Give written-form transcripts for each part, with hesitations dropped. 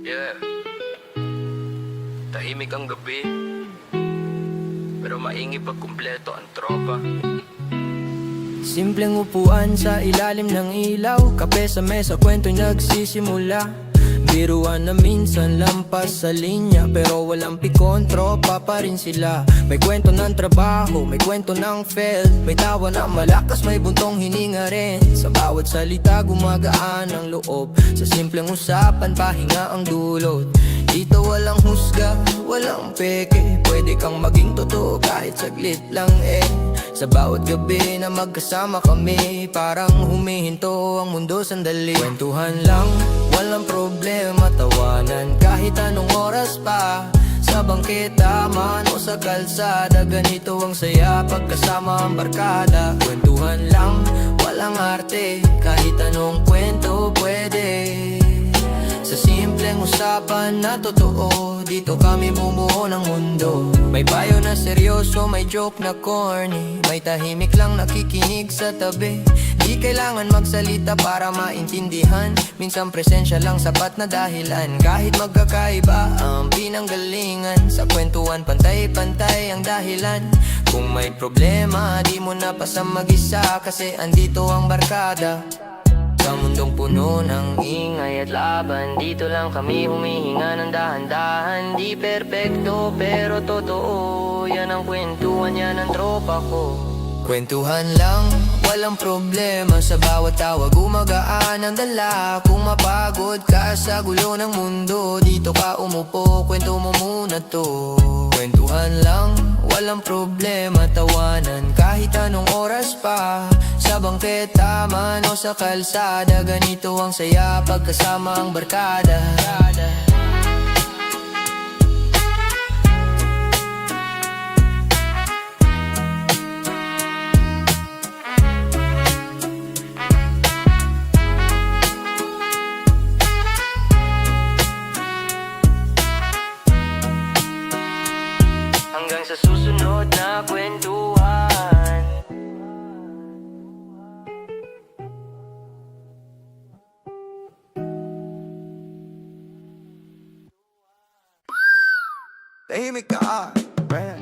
Yeah. Tahimik ang gabi, pero maingi pag kumpleto ang tropa. Simpleng upuan sa ilalim ng ilaw, kape sa mesa, kwento'y nagsisimula. Biruan na minsan lampas sa linya, pero walang pikon, tropa pa rin sila. May kwento ng trabaho, may kwento ng fail, may tawa na malakas, may buntong hininga rin. Sa bawat salita gumagaan ang loob, sa simpleng usapan pahinga ang dulot. Dito walang husga, walang peke, pwede kang maging totoo kahit saglit lang Sa bawat gabi na magkasama kami, parang humihinto ang mundo sandali. Kwentuhan lang, walang problema, tawanan kahit anong oras pa. Sa bangketa man o sa kalsada, ganito ang saya pagkasama ang barkada. Kwentuhan lang, walang arte, kahit anong kwento pwede. Sa simpleng usapan na totoo, dito kami bumuo ng mundo. May payo na seryoso, may joke na corny, may tahimik lang nakikinig sa tabi. Di kailangan magsalita para maintindihan, minsan presensya lang sapat na dahilan. Kahit magkakaiba ang pinanggalingan, sa kwentuhan pantay-pantay ang dahilan. Kung may problema, di mo na pasang mag-isa, kasi andito ang barkada. Sa mundong puno ng ingay at laban, dito lang kami humihinga ng dahan-dahan. Di perpekto pero totoo, yan ang kwentuhan, yan ang tropa ko. Kwentuhan lang, walang problema, sa bawat tawa gumagaan ang dala. Kung mapagod ka sa gulo ng mundo, dito ka umupo, kwento mo muna to. Kwentuhan lang, walang problema, tawanan kahit anong oras pa. Sa bangketa man o sa kalsada, ganito ang saya pagkasama ang barkada. Hanggang sa susunod na kwentuhan. Tahimik ka, man.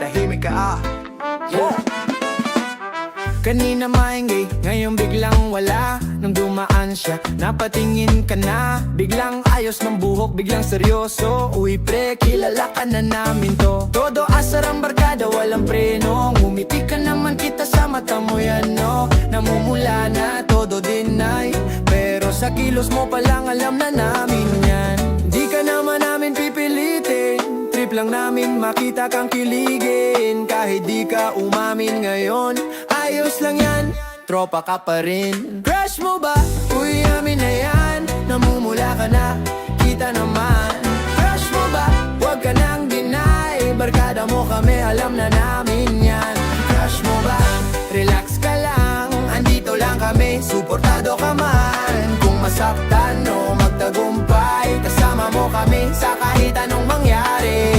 Tahimik ka, yeah. Kanina maingay, ngayon biglang wala. Nung dumaan siya, napatingin ka na. Biglang ayos ng buhok, biglang seryoso. Uy pre, kilala ka na namin to. Todo asar ang barkada, walang preno. Ngumiti ka naman kita sa mata mo yan, no. Namumula na, todo deny, pero sa kilos mo palang alam na namin yan. Di ka naman namin pipilitin, trip lang namin makita kang kiligin. Kahit di ka umamin ngayon, ayos lang yan, tropa ka pa rin. Crush mo ba? Uy, amin na yan, namumula ka na, kita naman. Crush mo ba? Huwag ka nang deny, barkada mo kami, alam na namin yan. Crush mo ba? Relax ka lang, andito lang kami, suportado ka man. Kung masaktan o magtagumpay, kasama mo kami sa kahit anong mangyari.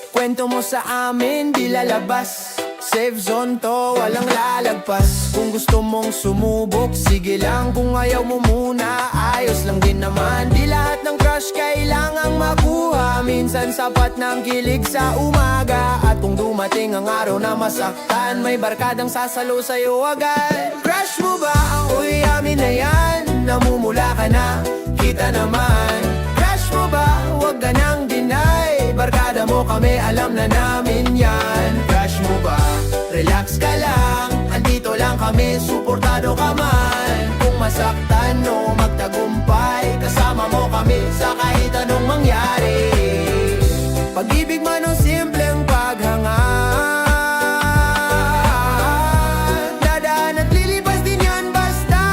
Kwento mo sa amin, di lalabas, safe zone to, walang lalagpas. Kung gusto mong sumubok, sige lang. Kung ayaw mo muna, ayos lang din naman. Di lahat ng crush kailangang makuha, minsan sapat ng kilig sa umaga. At kung dumating ang araw na masaktan, may barkadang sasalo sa'yo agad. Crush mo ba? Uy, amin na yan, namumula ka na, kita naman. Crush mo ba? Huwag ka nang deny, barkada mo kami, alam na namin yan. Crush mo ba? Relax ka lang, andito lang kami, suportado ka man. Kung masaktan o magtagumpay, kasama mo kami sa kahit anong mangyari. Pag-ibig man o simpleng paghangat, dadaan at lilipas din yan basta.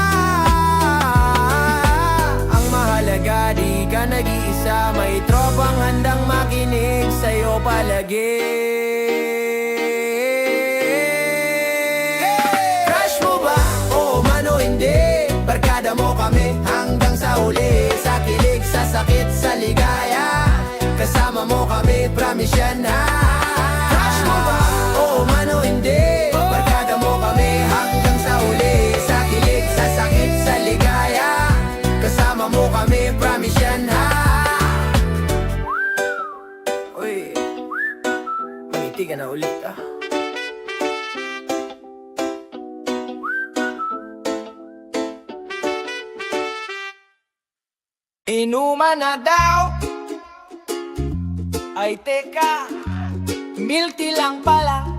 Ang mahalaga, di ka nag-iisa, may tropang handang makinig sa'yo palagi. Barkada mo kami hanggang sa huli, sa kilig, sa sakit, sa ligaya. Kasama mo kami, promise yan ulit ah. Inuman na daw. Ay teka, milk tea lang pala.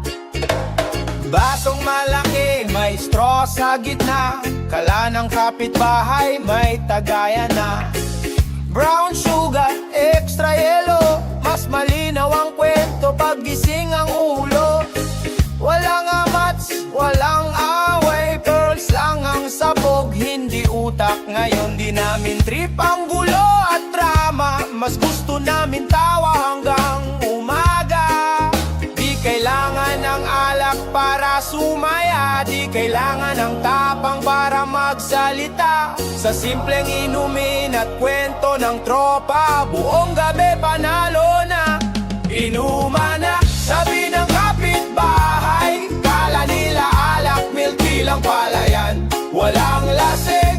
Basong malaki, may straw sa gitna. Kala ng kapitbahay, may tagayan na. Brown sugar, extra yellow. Mas malinaw ang kwento pag gising ang ulo. Walang amats, walang away. Pearls lang ang sabog, hindi utak. Ngayon di namin trip ang gulo at drama. Mas gusto namin tawa hanggang umaga. Di kailangan ng alak para sumaya. Di kailangan ng tapang para magsalita. Sa simpleng inumin at kwento ng tropa, buong gabi panalo na. Inuman na, sabi ng kapitbahay. Kala nila alak, milk tea lang pala yan. Walang lasing,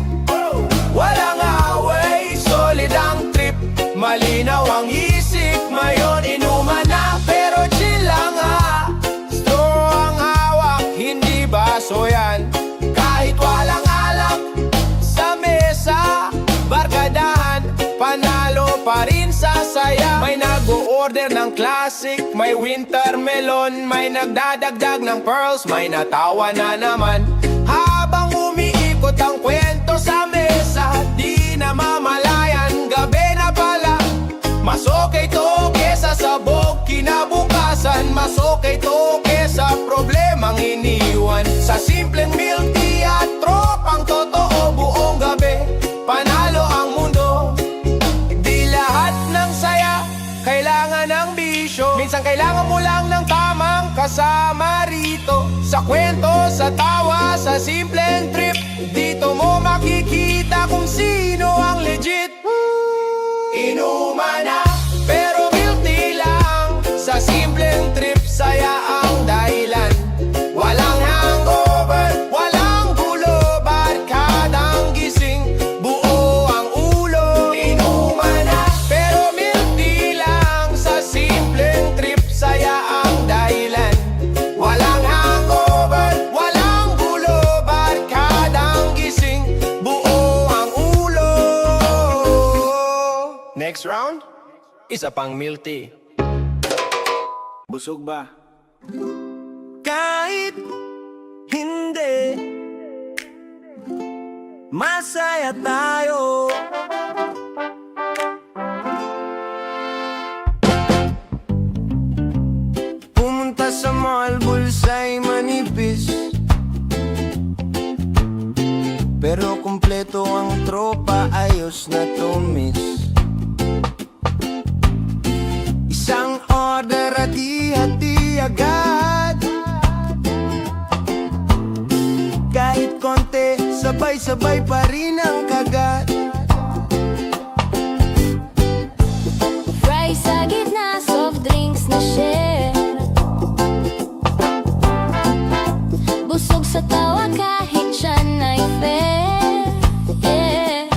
walang away. Solid ang trip, malinaw ang isip. Ngayon inuman na, pero chill lang ha. Straw ang hawak, hindi baso yan. Kahit walang alak sa mesa, barkadahan, panalo pa rin sa saya. May nag-o-order ng classic, may winter melon. May nagdadagdag ng pearls, may natawa na naman. Habang umiikot ang kwento sa mesa, di na mamalayan, gabi na pala. Mas okay to kesa sabog kinabukasan. Mas okay to kesa problemang iniwan. Sa simpleng milk tea at tropang totoo, buong gabi panalo ang mundo. Di lahat ng saya kailangan ng bisyo. Minsan kailangan mo lang ng tamang kasama rito. Sa kwento, sa tawa, sa simpleng trip, dito mo makikita kung sino ang legit. Inuman na, pero milk tea lang. Sa simpleng trip, saya ang dahilan. Walang hangover, walang gulo. Barkadang gising, buo ang ulo. Inuman na, pero milk tea lang. Sa simpleng trip, saya ang dahilan. Walang hangover, walang gulo. Barkadang gising, buo ang ulo. Next round, isa pang milk tea. Busog ba? Kahit hindi, masaya tayo. Pumunta sa mall, bulsa'y manipis. Pero kumpleto ang tropa, ayos na tumis. Isang order at hati agad. Kahit konti, sabay-sabay pa rin ang kagat. Fries sa gitna, soft drinks na share. Busog sa tawa kahit siyan ay fair. Yeah.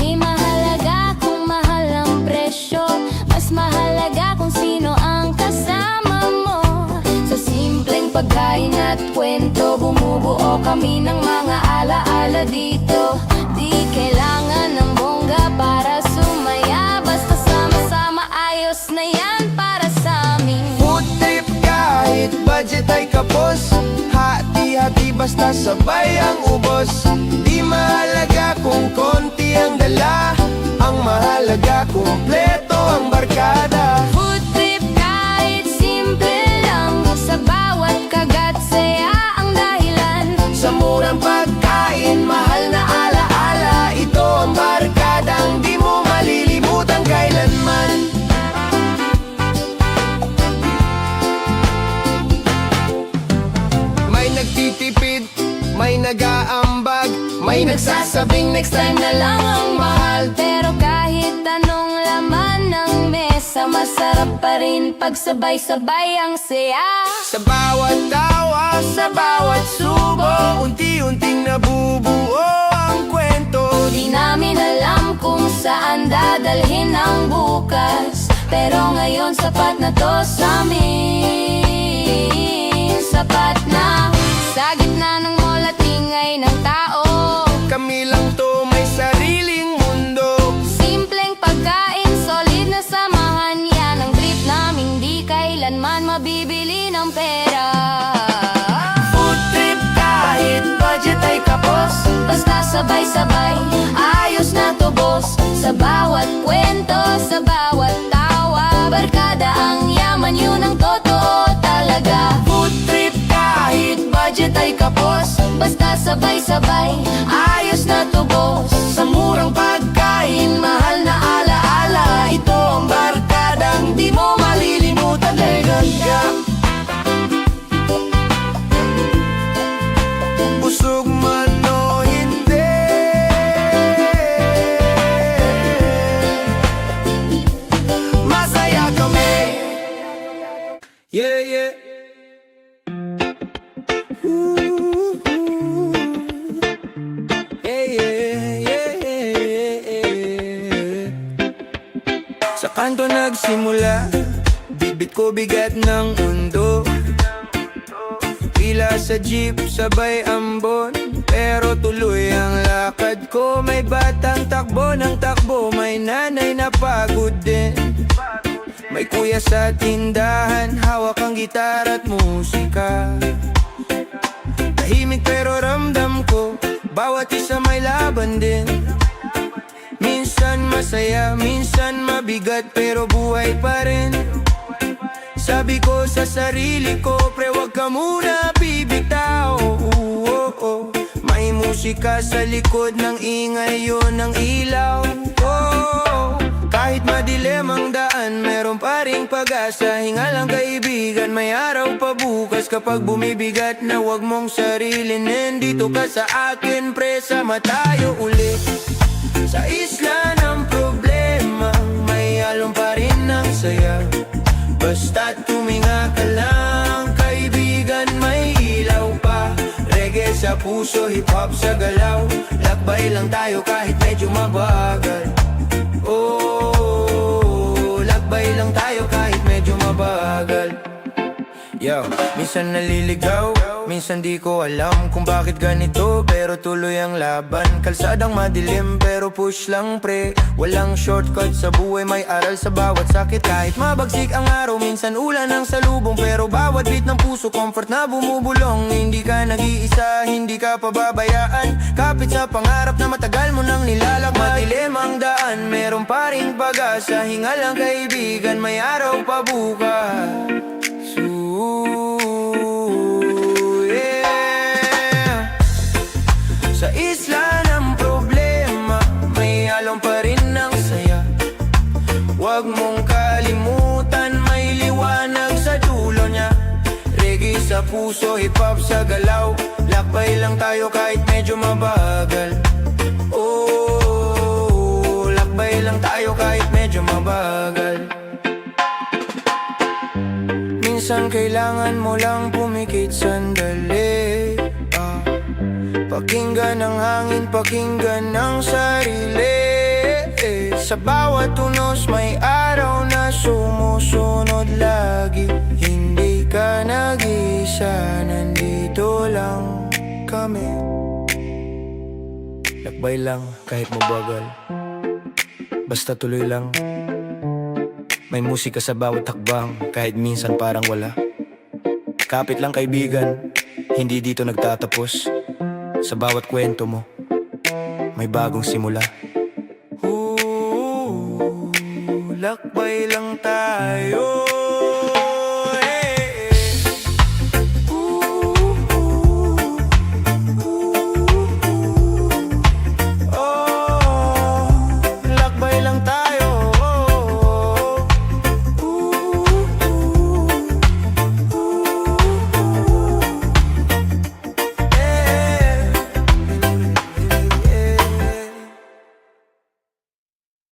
Di mahalaga kung mahal ang presyo, mas mahalaga kung sino ang kasama mo. Sa simpleng pagkain at kwento, bumubuo kami ng mga alaala dito. Di kailangan ng bongga para sumaya, basta sama-sama ayos na yan para sa amin. Food trip kahit budget ay kapos. Hati-hati basta sabay ang ubos. Di mahalaga kung konti ang dala, ang mahalaga kumpleto ang barkada. Food trip kahit simple lang, sa bawat kagat saya ang dahilan. Sa murang pagkain, mahal na alaala. Ito ang barkadang di mo malilimutan kailanman. May nagtitipid, may nag-aambag, may nagsasabing next time na lang ang mahal. Pero kahit anong laman ng mesa, masarap pa rin pag sabay-sabay ang saya. Sa bawat tawa, sa bawat subo, unti-unting nabubuo ang kwento. Di namin alam kung saan dadalhin ang bukas, pero ngayon sapat na to sa amin. sabay-sabay. Ayos na to boss, sa bawat kwento, sa bawat tawa. Barkada ang yaman, yun ang totoo talaga. Food trip kahit budget ay kapos, basta sabay-sabay. Ayos na to boss, sa murang pagkain, mahal na alaala. Ito ang barkadang di mo malilimutan. Leganda. Busog man o hindi, masaya kami. Yeah, yeah. Ooh, yeah, yeah, yeah, yeah. Sa kanto nagsimula, bibit ko bigat ng mundo. Pila sa jeep, sabay ambon, pero tuloy ang lakad ko. May batang takbo ng takbo, may nanay na pagod din. May kuya sa tindahan, hawak ang gitara at musika. Tahimik pero ramdam ko, bawat isa may laban din. Minsan masaya, minsan mabigat, pero buhay pa rin. Sabi ko sa sarili ko, pre wag ka muna bibitaw. May musika sa likod ng ingay, yun ang ilaw. Kahit madilim ang daan, meron pa ring pag-asa. Hinga lang kaibigan, may araw pa bukas. Kapag bumibigat na wag mong sarilinin, dito ka sa akin pre, sama tayo ulit. Sa isla ng problema, may alon pa rin ang saya. Basta tuminga ka lang, kaibigan, may ilaw pa. Reggae sa puso, hip-hop sa galaw. Lakbay lang tayo kahit medyo mabagal. Oh, lakbay lang tayo kahit medyo mabagal. Yo, minsan naliligaw, minsan di ko alam kung bakit ganito, pero tuloy ang laban. Kalsadang madilim pero push lang pre, walang shortcut sa buhay, may aral sa bawat sakit. Kahit mabagsik ang araw, minsan ulan ang salubong, pero bawat beat ng puso comfort na bumubulong. Hindi ka nag-iisa, hindi ka pababayaan, kapit sa pangarap na matagal mo nang nilalakbay. Madilim ang daan, meron pa ring pag-asa. Hinga lang kaibigan, may araw pa bukas. Yeah. Sa isla ng problema, may alon pa rin ang saya. Huwag mong kalimutan, may liwanag sa dulo niya. Reggae sa puso, hip-hop sa galaw. Lakbay lang tayo kahit medyo mabagal. Oh, lakbay lang tayo kahit medyo mabagal. Minsan kailangan mo lang pumikit sandali, pakinggan ang hangin, pakinggan ang sarili. Sa bawat tunos may araw na sumusunod lagi. Hindi ka nag-isa, nandito lang kami. Lakbay lang kahit mabagal, basta tuloy lang. May musika sa bawat hakbang, kahit minsan parang wala. Kapit lang kaibigan, hindi dito nagtatapos. Sa bawat kwento mo, may bagong simula. Lakbay lang tayo.